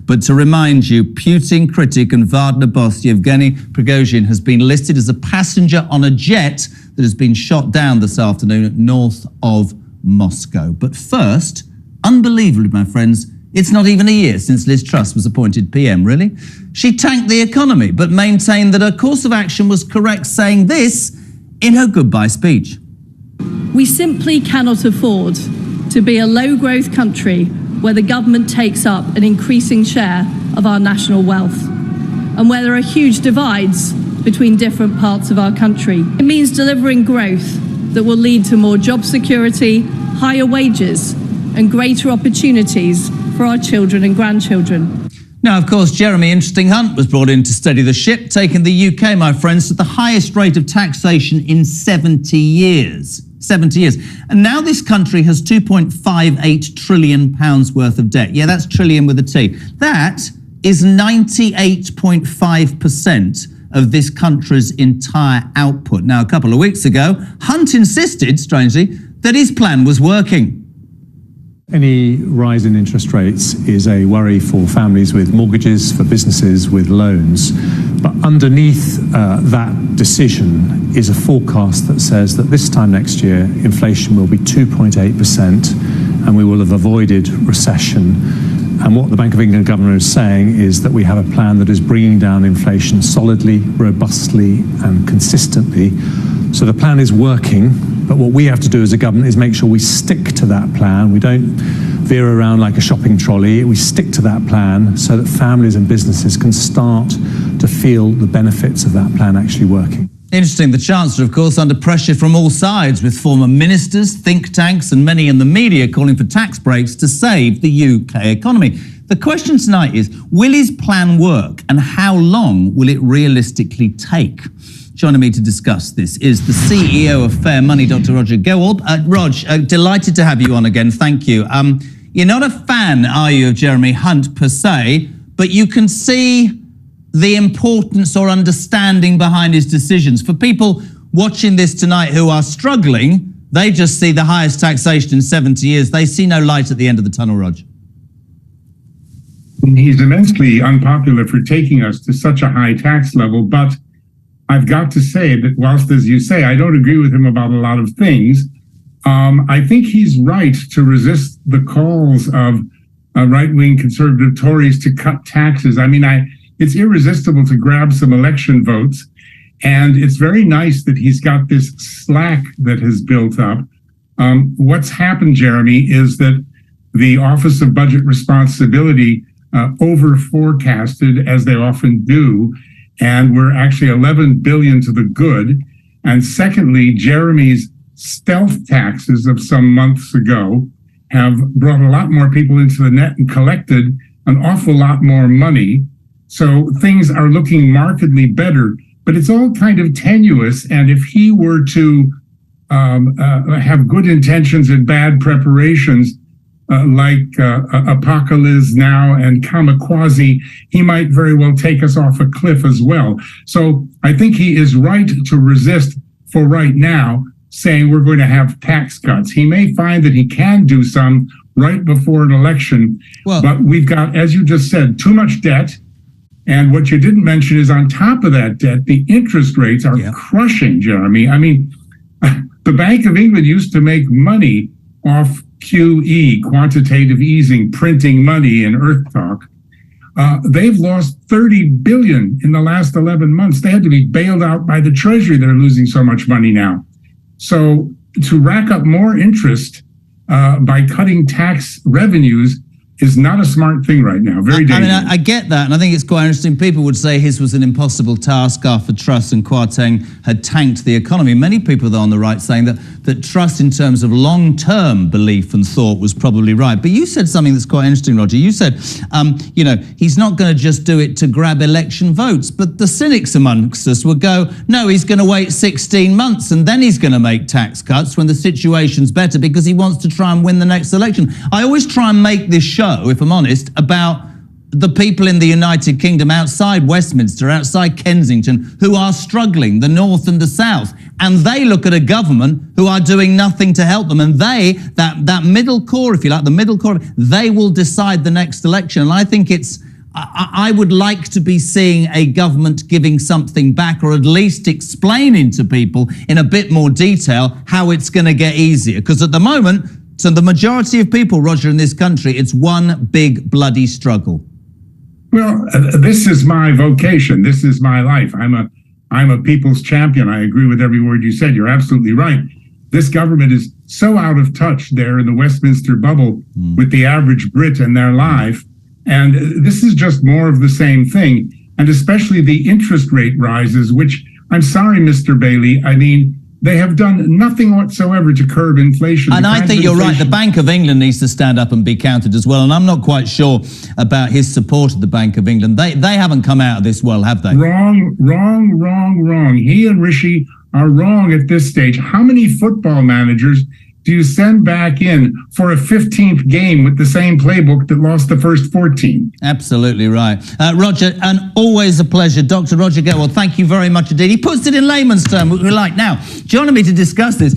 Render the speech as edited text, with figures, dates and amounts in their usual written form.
But to remind you, Putin critic and Wagner boss Yevgeny Prigozhin has been listed as a passenger on a jet that has been shot down this afternoon north of Moscow. But first, unbelievably, my friends, it's not even a year since Liz Truss was appointed PM, really. She tanked the economy, but maintained that her course of action was correct, saying this in her goodbye speech. We simply cannot afford to be a low-growth country where the government takes up an increasing share of our national wealth and where there are huge divides between different parts of our country. It means delivering growth that will lead to more job security, higher wages, and greater opportunities for our children and grandchildren. Now, of course, Jeremy Interesting Hunt was brought in to steady the ship, taking the UK, my friends, to the highest rate of taxation in 70 years. 70 years. And now this country has £2.58 trillion worth of debt. Yeah, that's trillion with a T. That is 98.5% of this country's entire output. Now, a couple of weeks ago, Hunt insisted, strangely, that his plan was working. Any rise in interest rates is a worry for families with mortgages, for businesses with loans. But underneath that decision is a forecast that says that this time next year, inflation will be 2.8% and we will have avoided recession. And what the Bank of England governor is saying is that we have a plan that is bringing down inflation solidly, robustly and consistently. So the plan is working, but what we have to do as a government is make sure we stick to that plan. We don't veer around like a shopping trolley. We stick to that plan so that families and businesses can start to feel the benefits of that plan actually working. Interesting, the Chancellor, of course, under pressure from all sides, with former ministers, think tanks and many in the media calling for tax breaks to save the UK economy. The question tonight is, will his plan work and how long will it realistically take? Joining me to discuss this is the CEO of Fair Money, Dr. Roger Gewolb. Rog, delighted to have you on again. Thank you. You're not a fan, are you, of Jeremy Hunt per se, but you can see the importance or understanding behind his decisions. For people watching this tonight who are struggling, they just see the highest taxation in 70 years. They see no light at the end of the tunnel, Rog. He's immensely unpopular for taking us to such a high tax level, but I've got to say that whilst, as you say, I don't agree with him about a lot of things, I think he's right to resist the calls of right-wing conservative Tories to cut taxes. I mean, it's irresistible to grab some election votes, and it's very nice that he's got this slack that has built up. What's happened, Jeremy, is that the Office of Budget Responsibility over-forecasted, as they often do, and we're actually 11 billion to the good. And secondly, Jeremy's stealth taxes of some months ago have brought a lot more people into the net and collected an awful lot more money. So things are looking markedly better, but it's all kind of tenuous. And if he were to have good intentions and bad preparations, like Apocalypse Now and Kamikaze, he might very well take us off a cliff as well. So I think he is right to resist for right now, saying we're going to have tax cuts. He may find that he can do some right before an election, but we've got, as you just said, too much debt. And what you didn't mention is on top of that debt, the interest rates are crushing, Jeremy. I mean, the Bank of England used to make money off QE, quantitative easing, printing money in Earth Talk. They've lost 30 billion in the last 11 months. They had to be bailed out by the Treasury. They're losing so much money now. So to rack up more interest by cutting tax revenues is not a smart thing right now. Very dangerous. I mean, I get that, and I think it's quite interesting. People would say his was an impossible task after Truss and Kwarteng had tanked the economy. Many people, though, on the right saying that Truss, in terms of long-term belief and thought, was probably right. But you said something that's quite interesting, Roger. You said, you know, he's not going to just do it to grab election votes. But the cynics amongst us would go, no, he's going to wait 16 months and then he's going to make tax cuts when the situation's better because he wants to try and win the next election. I always try and make this show, if I'm honest, about the people in the United Kingdom outside Westminster, outside Kensington, who are struggling, the North and the South. And they look at a government who are doing nothing to help them. And they, that middle core, if you like, the middle core, they will decide the next election. And I think it's I would like to be seeing a government giving something back, or at least explaining to people in a bit more detail how it's going to get easier. Because at the moment, to the majority of people, Roger, in this country, it's one big bloody struggle. Well, this is my vocation. This is my life. I'm a people's champion. I agree with every word you said. You're absolutely right. This government is so out of touch there in the Westminster bubble with the average Brit and their life. And this is just more of the same thing. And especially the interest rate rises, which, I'm sorry, Mr. Bailey, I mean, they have done nothing whatsoever to curb inflation. And I think you're right. The Bank of England needs to stand up and be counted as well. And I'm not quite sure about his support of the Bank of England. They haven't come out of this well, have they? Wrong. He and Rishi are wrong at this stage. How many football managers do you send back in for a 15th game with the same playbook that lost the first 14? Absolutely right. Roger, and always a pleasure. Dr. Roger Gewolb, thank you very much indeed. He puts it in layman's terms, which we like. Now, joining me to discuss this